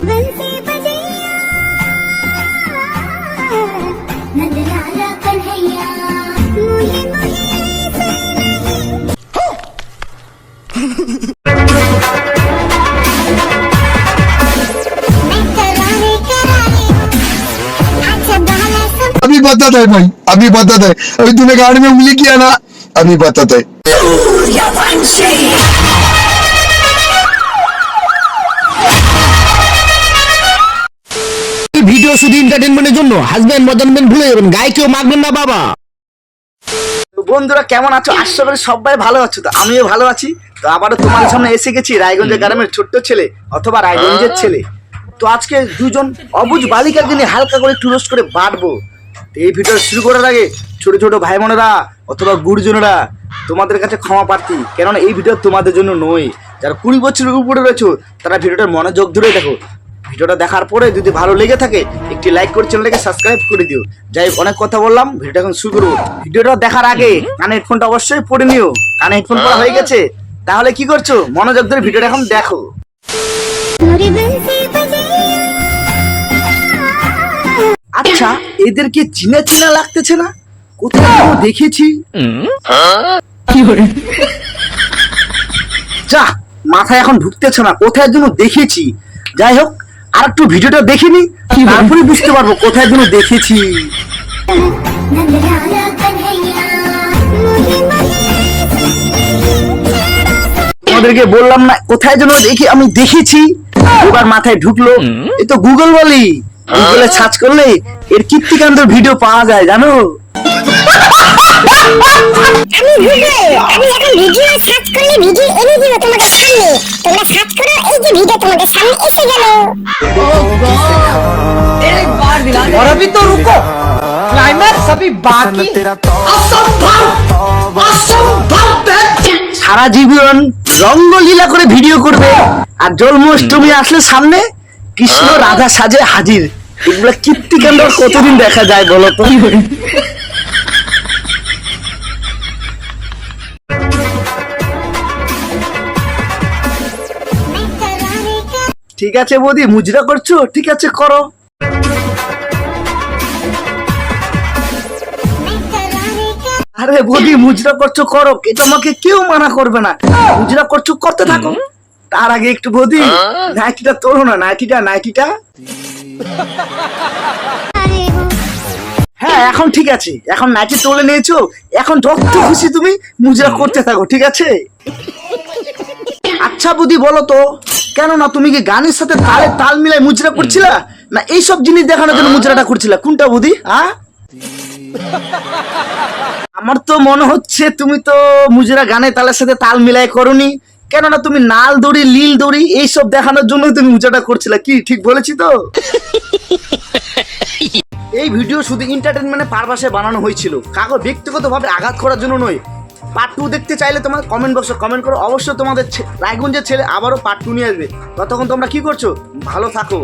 अभी बताता है भाई, अभी बताता है, अभी तूने गाड़ी में उंगली किया ना, अभी बताता है। ভিডিও শুধু এন্টারটেইনমেন্টের জন্য হাজবেন্ড মদনবেন ভুলে যাবেন, গায়কেও মাগবেন না বাবা। বন্ধুরা কেমন আছো? আশা করি সবাই ভালো আছো। তো আমিও ভালো আছি। তো আবারও তোমাদের সামনে এসে গেছি রায়গঞ্জের গ্রামের ছোট্ট ছেলে অথবা রায়গঞ্জের ছেলে। তো আজকে দুজন অবুঝ বালিকাকে নিয়ে হালকা করে একটু রোস্ট করে বাড়বো। তো এই ভিডিও শুরু করার আগে ছোট ছোট ভাই বোনেরা অথবা গুরুজনেরা তোমাদের কাছে ক্ষমা প্রার্থী, কেননা এই ভিডিও তোমাদের জন্য নয়। যারা 20 বছরের উপরে রয়েছো তারা ভিডিওটা মনোযোগ ধরে দেখো। ভিডিওটা দেখার পরে যদি ভালো লেগে থাকে একটি লাইক করে চ্যানেলটাকে সাবস্ক্রাইব করে দিও। যাই হোক, অনেক কথা বললাম, ভিডিওটা এখন শুরু করবো। ভিডিওটা দেখার আগে কানে হেডফোনটা অবশ্যই পরে নিও। কানে হেডফোন পরা হয়ে গেছে? তাহলে কি করছো? মনোযোগ ধরে ভিডিওটা এখন দেখো। আচ্ছা, এদেরকে চিনা চিনা লাগতেছে না? কোথায় দেখেছি? যা, মাথায় এখন ঢুকতেছে না, কোথায় যেন দেখেছি। যাই হোক, আর একটু ভিডিওটা দেখিনি, তারপরে বুঝতে পারবো কোথায় যেন দেখেছি। তোমাদেরকে বললাম না কোথায় যেন আমি দেখেছি, এবার মাথায় ঢুকলো। এ তো গুগল বলি, গুগলে সার্চ করলে এর কীর্তিকাণ্ডের ভিডিও পাওয়া যায়, জানো? আমি এখন ভিডিও সার্চ করলে ভিডিও এনে দিব তোমাদের সামনে। তোমরা সার্চ করো, এই যে ভিডিও তোমাদের সামনে এসে গেল। एक बार दिला दे। और अभी तो रुको, क्लाइमैक्स अभी बाकी। असंभव, असंभव। সারা জীবন রঙ্গলীলা করে ভিডিও করবে, আর জন্মাষ্টমী আসলে সামনে কৃষ্ণ রাধা সাজে হাজির। এগুলো কীর্তিকাণ্ড কতদিন দেখা যায় বলো তো? ঠিক আছে বৌদি, মুজরা করছো, ঠিক আছে করো। আরে বৌদি, মুজরা করছো করো, এটা আমাকে কেউ মানা করবে না। মুজরা করছো করতে থাকো। তার আগে একটু বৌদি নাইটিটা তোলো না, নাইটিটা। হ্যাঁ, এখন ঠিক আছে, এখন নাইটি তোলে নিয়েছো, এখন যত খুশি তুমি মুজরা করতে থাকো, ঠিক আছে? আচ্ছা বৌদি বলো তো, কেন না তুমি কি গানের সাথে তালে তাল মিলাই মুজরা করছিলা, না এইসব জিনিস দেখানোর জন্য মুজরাটা করছিলা? কোনটা বৌদি? হ্যাঁ, আমার তো মনে হচ্ছে তুমি তো মুজরা গানে তালের সাথে তাল মিলাই করনি, কেননা তুমি নাল দড়ি লীল দড়ি এইসব দেখানোর জন্য তুমি মুজরাটা করছিলা। কি ঠিক বলেছি তো? এই ভিডিও শুধু এন্টারটেইনমেন্টের পারপাসে বানানো হয়েছিল, কাউকে ব্যক্তিগতভাবে আঘাত করার জন্য নয়। পার্ট 2 দেখতে চাইলে তোমার কমেন্ট বক্সে কমেন্ট করো, অবশ্যই তোমাদের রায়গঞ্জের ছেলে আবারও পার্ট 2 নিয়ে আসবে। ততক্ষণ তোমরা কি করছো? ভালো থাকো।